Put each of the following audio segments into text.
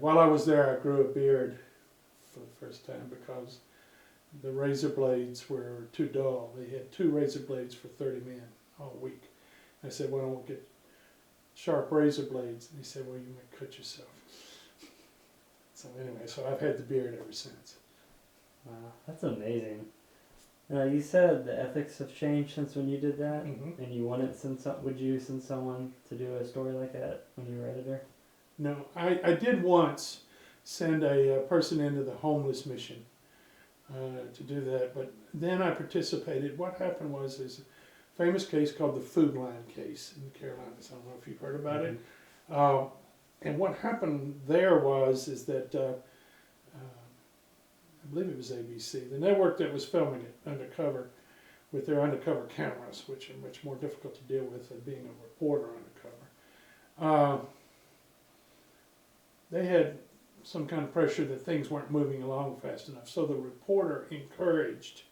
while I was there, I grew a beard for the first time because the razor blades were too dull. They had 2 razor blades for 30 men all week. I said, well, I won't get sharp razor blades. And he said, well, you might cut yourself. So anyway, so I've had the beard ever since. Wow, that's amazing. You said the ethics have changed since when you did that, Mm-hmm. and you wouldn't send would you send someone to do a story like that when you were editor? No, I did once send a person into the homeless mission to do that, but then I participated. What happened was there's a famous case called the Food Line case in the Carolinas. I don't know if you've heard about it. And what happened there is that I believe it was ABC, the network that was filming it undercover with their undercover cameras, which are much more difficult to deal with than being a reporter undercover. They had some kind of pressure that things weren't moving along fast enough, so the reporter encouraged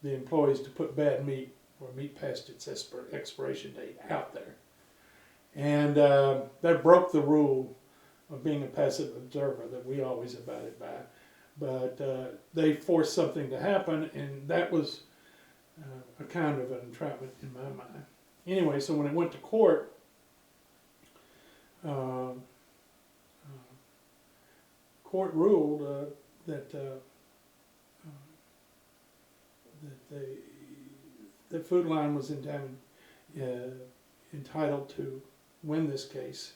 the employees to put bad meat or meat past its expiration date out there. And that broke the rule of being a passive observer that we always abided by. But they forced something to happen, and that was a kind of an entrapment in my mind. Anyway, so when it went to court, court ruled that the Food Line was entitled to win this case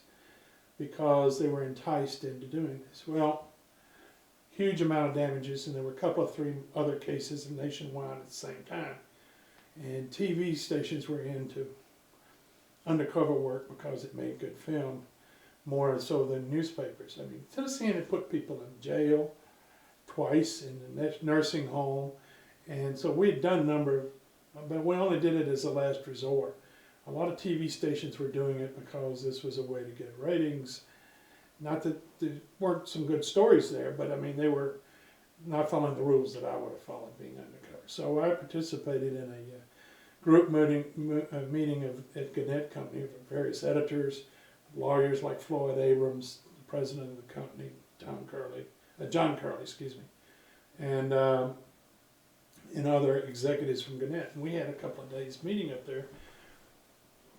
because they were enticed into doing this. Well, huge amount of damages, and there were a couple of 3 other cases nationwide at the same time. And TV stations were into undercover work because it made good film, more so than newspapers. I mean, Tennessee had put people in jail twice in the nursing home, and so we had done a number of, but we only did it as a last resort. A lot of TV stations were doing it because this was a way to get ratings. Not that there weren't some good stories there, but I mean, they were not following the rules that I would have followed being undercover. So I participated in a group meeting at Gannett Company of various editors, lawyers like Floyd Abrams, the president of the company, John Curley, excuse me, and other executives from Gannett. And we had a couple of days meeting up there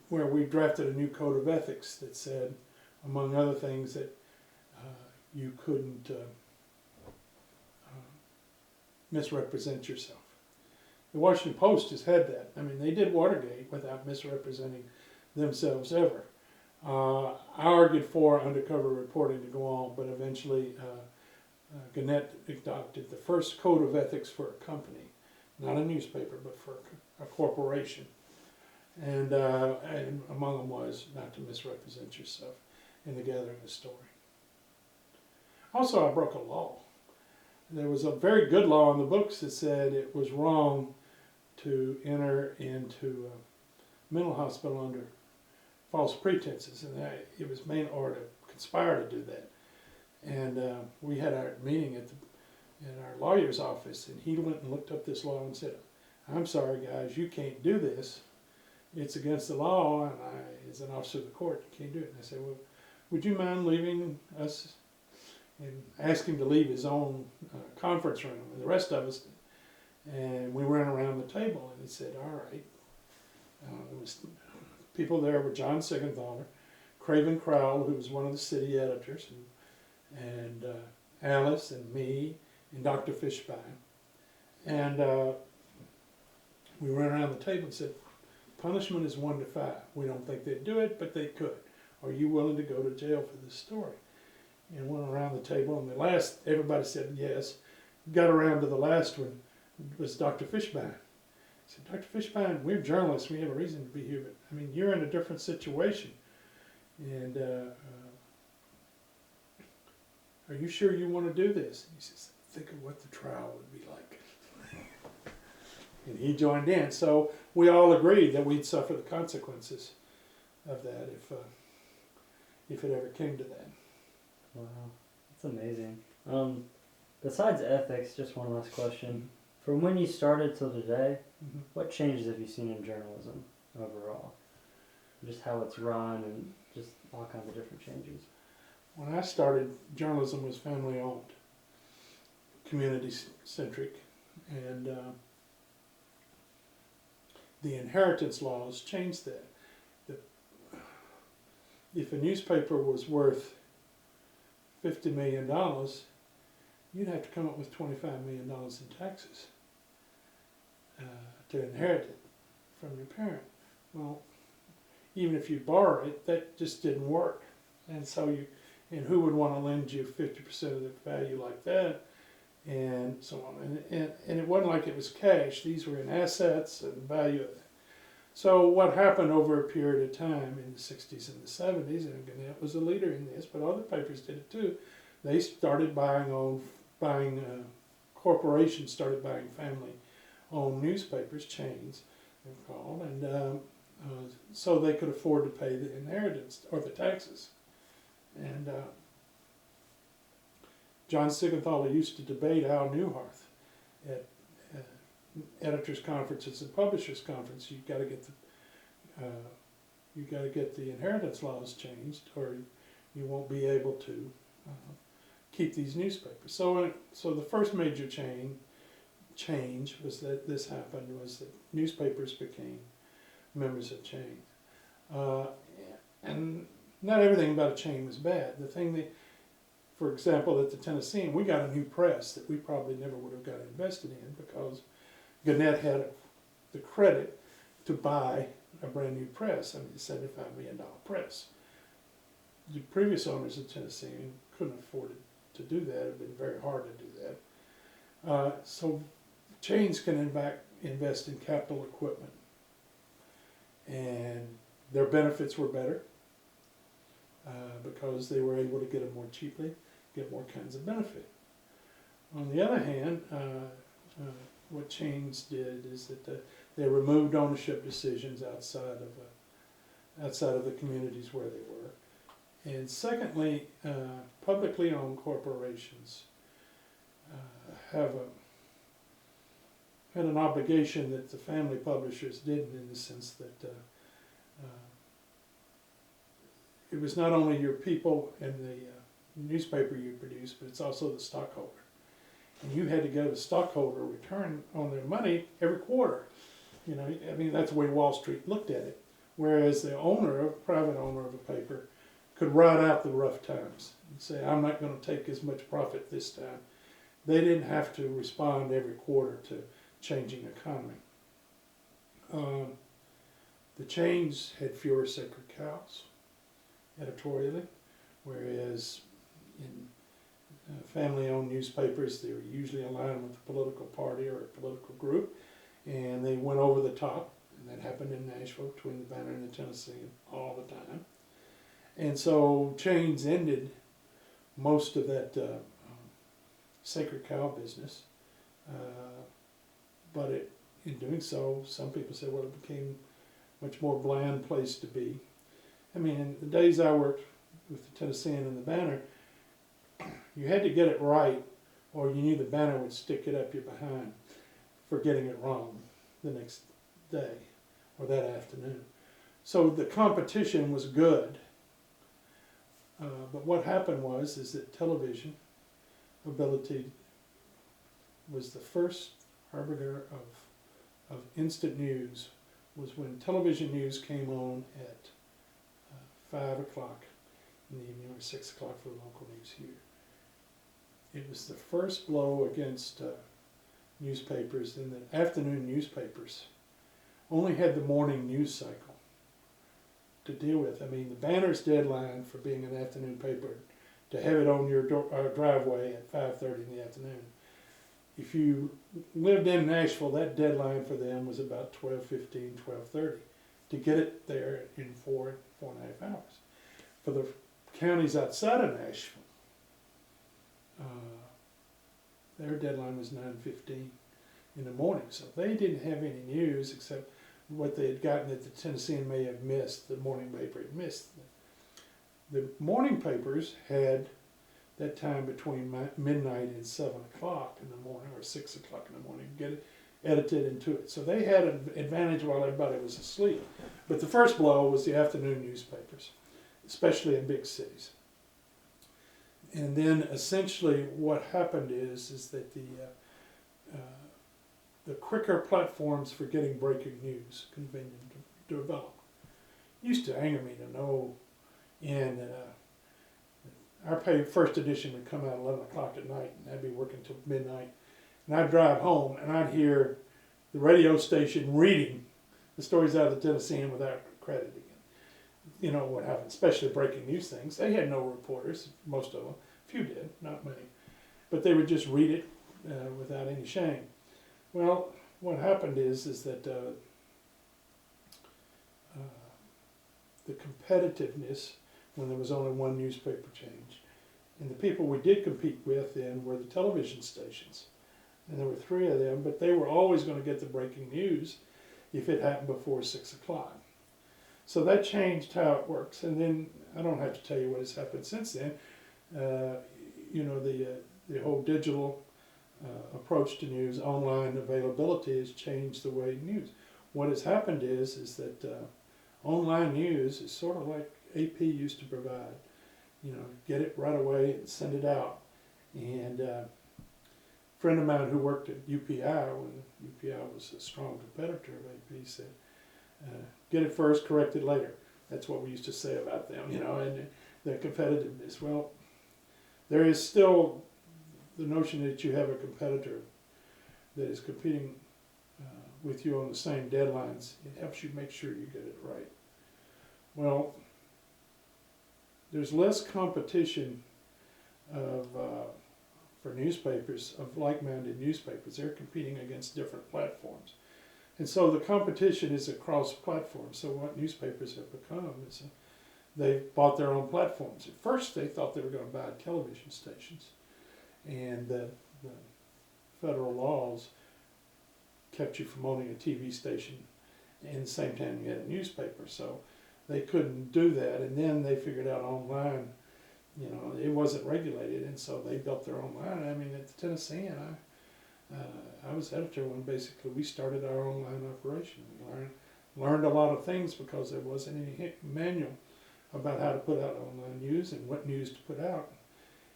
where we drafted a new code of ethics that said, among other things, that you couldn't misrepresent yourself. The Washington Post has had that. I mean, they did Watergate without misrepresenting themselves ever. I argued for undercover reporting to go on, but eventually Gannett adopted the first code of ethics for a company, not a newspaper, but for a corporation. And among them was not to misrepresent yourself in the gathering of a story. Also, I broke a law. There was a very good law in the books that said it was wrong to enter into a mental hospital under false pretenses, and it was or to conspire to do that. And we had our meeting in our lawyer's office, and he went and looked up this law and said, "I'm sorry, guys, you can't do this. It's against the law, and as an officer of the court, you can't do it." And I said, "Well, would you mind leaving us?" And asked him to leave his own conference room, and the rest of us. And we ran around the table, and he said, "All right." There was people there were John Sigenthaler, Craven Crowell, who was one of the city editors, and Alice and me and Dr. Fishbein. And we ran around the table and said, "Punishment is 1 to 5. We don't think they'd do it, but they could. Are you willing to go to jail for this story?" And went around the table, and everybody said yes. Got around to the last one, was Dr. Fishbein. I said, "Dr. Fishbein, we're journalists, we have a reason to be here, but I mean, you're in a different situation. And are you sure you want to do this?" And he says, "Think of what the trial would be like." And he joined in. So we all agreed that we'd suffer the consequences of that if it ever came to that. Wow, that's amazing. Besides ethics, just one last question. From when you started till today, what changes have you seen in journalism overall? Just how it's run and just all kinds of different changes. when I started, journalism was family owned, community centric, and the inheritance laws changed that. If a newspaper was worth $50 million, you'd have to come up with $25 million in taxes to inherit it from your parent. Well, even if you borrow it, that just didn't work. And so and who would want to lend you 50% of the value like that? And so on. And it wasn't like it was cash. These were in assets and value of it. So what happened over a period of time in the 60s and the 70s, and Gannett was a leader in this, but other papers did it too, they started corporations started buying family-owned newspapers, chains they're called, and so they could afford to pay the inheritance or the taxes. And John Sigenthaler used to debate Al Newharth at editors' conferences and publishers' conference. You've got to get the inheritance laws changed, or you won't be able to keep these newspapers. So the first major change was that this happened, was that newspapers became members of chains. And not everything about a chain was bad. The thing that, for example, at the Tennessean, we got a new press that we probably never would have got invested in because Gannett had the credit to buy a brand new press. I mean, a $75 million press. The previous owners of Tennessean couldn't afford to do that. It would have been very hard to do that. So chains can in fact invest in capital equipment, and their benefits were better because they were able to get them more cheaply, get more kinds of benefit. On the other hand, what chains did is that they removed ownership decisions outside of the communities where they were. And secondly, publicly owned corporations had an obligation that the family publishers didn't, in the sense that it was not only your people and the newspaper you produce, but it's also the stockholder. And you had to get a stockholder return on their money every quarter. You know, I mean, that's the way Wall Street looked at it. Whereas the private owner of a paper, could ride out the rough times and say, I'm not going to take as much profit this time. They didn't have to respond every quarter to changing economy. The chains had fewer sacred cows editorially, whereas in family-owned newspapers, they were usually aligned with a political party or a political group, and they went over the top, and that happened in Nashville between the Banner and the Tennessean all the time. And so chains ended most of that sacred cow business, but in doing so, some people said, well, it became a much more bland place to be. I mean, in the days I worked with the Tennessean and the Banner, you had to get it right, or you knew the Banner would stick it up your behind for getting it wrong the next day or that afternoon. So the competition was good, but what happened is that television ability was the first harbinger of instant news. Was when television news came on at 5 o'clock in the evening or 6 o'clock for the local news here. It was the first blow against newspapers, in that afternoon newspapers only had the morning news cycle to deal with. I mean, the Banner's deadline for being an afternoon paper, to have it on your driveway at 5:30 in the afternoon. If you lived in Nashville, that deadline for them was about 12:15, 12:30 to get it there in 4.5 hours. For the counties outside of Nashville, their deadline was 9:15 in the morning. So they didn't have any news except what they had gotten that the Tennessean may have missed, the morning paper had missed. The morning papers had that time between midnight and 7 o'clock in the morning, or 6 o'clock in the morning, get it edited into it. So they had an advantage while everybody was asleep. But the first blow was the afternoon newspapers, especially in big cities. And then essentially what happened is that the quicker platforms for getting breaking news convenient to develop. Used to anger me to no end. Our first edition would come out at 11 o'clock at night, and I'd be working till midnight. And I'd drive home, and I'd hear the radio station reading the stories out of the Tennessean without crediting it. You know what happened, especially breaking news things. They had no reporters, most of them. Few did, not many. But they would just read it without any shame. Well, what happened is that the competitiveness, when there was only one newspaper, changed. And the people we did compete with then were the television stations. And there were 3 of them, but they were always going to get the breaking news if it happened before 6 o'clock. So that changed how it works. And then, I don't have to tell you what has happened since then. You know, the whole digital approach to news, online availability has changed the way news. What has happened is that online news is sort of like AP used to provide. You know, get it right away and send it out. And a friend of mine who worked at UPI, when UPI was a strong competitor of AP, said, get it first, correct it later. That's what we used to say about them, you know, and their competitiveness. Well, there is still the notion that you have a competitor that is competing with you on the same deadlines. It helps you make sure you get it right. Well, there's less competition for newspapers, of like-minded newspapers. They're competing against different platforms. And so the competition is across platforms. So what newspapers have become is they've bought their own platforms. At first they thought they were going to buy television stations. And the federal laws kept you from owning a TV station and at the same time you had a newspaper. So they couldn't do that. And then they figured out online, you know, it wasn't regulated. And so they built their own line. I mean, at the Tennessean, I was editor when basically we started our online operation. We learned a lot of things because there wasn't any manual about how to put out online news and what news to put out.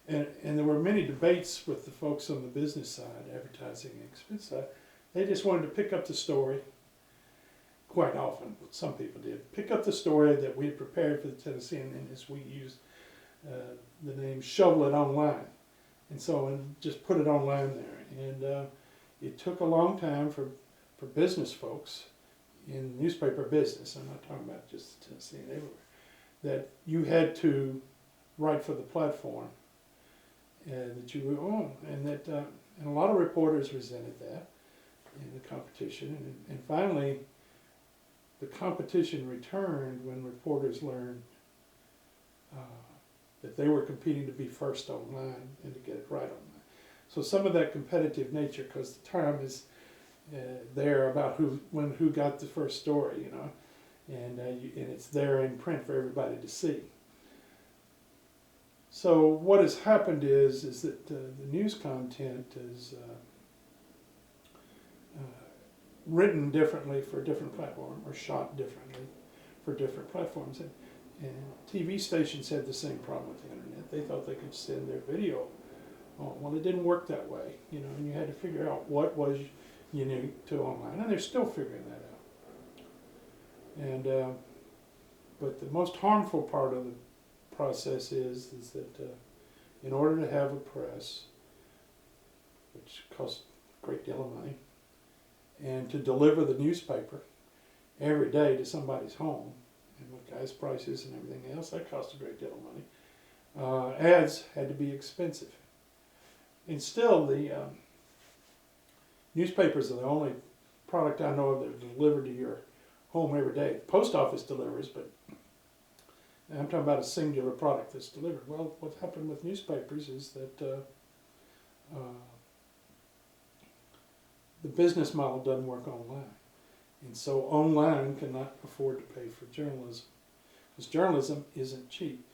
And there were many debates with the folks on the business side, advertising and expense side. They just wanted to pick up the story, quite often, some people did, pick up the story that we had prepared for the Tennessean, and as we used the name, shovel it online. And so, and just put it online there. And it took a long time for business folks in newspaper business, I'm not talking about just the Tennessean, everywhere, that you had to write for the platform that you were on. And that and a lot of reporters resented that in the competition. And finally, the competition returned when reporters learned that they were competing to be first online and to get it right online. So some of that competitive nature, because the term is there about who got the first story, you know, and it's there in print for everybody to see. So what has happened is that the news content is written differently for a different platform, or shot differently for different platforms. And TV stations had the same problem with the internet. They thought they could send their video on. Well, it didn't work that way, you know, and you had to figure out what was unique to online, and they're still figuring that out. And but the most harmful part of the process is that in order to have a press, which costs a great deal of money, and to deliver the newspaper every day to somebody's home, and with gas prices and everything else, that cost a great deal of money. Ads had to be expensive. And still, the newspapers are the only product I know of that are delivered to your home every day. The post office delivers, but I'm talking about a singular product that's delivered. Well, what happened with newspapers is that the business model doesn't work online. And so online cannot afford to pay for journalism, because journalism isn't cheap.